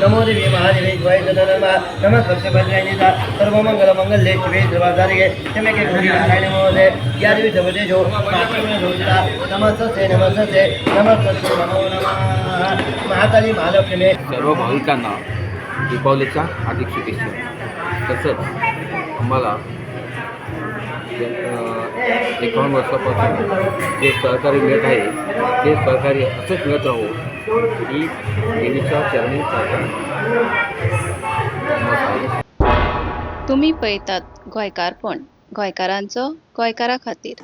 नमो देवी महादेवी शिवाय नमः नमः सर्वभद्रायनिता सर्वमंगलमंगल्ये शिवे सर्वाधारिके त्र्यंबके गौरी नारायणे नमोस्ते या देवी सर्वतेषु मातृमेधोषिता नमस्ते नमस्ते नमस्ते नमो नमः महाकाली महालक्ष्मी सर्व भाविकांना दीपावलीच्या हार्दिक शुभेच्छा. तसंच आम्हाला 51 वर्षापासून जे सहकार्य मिळत आहे ते सहकार्य असंच मिळत राहो ही देवीच्या चरणी प्रार्थना. नमस्कार. तुम्ही पळयतात गोंयकारपण, गोंयकारांचो गोंयकारा खातीर.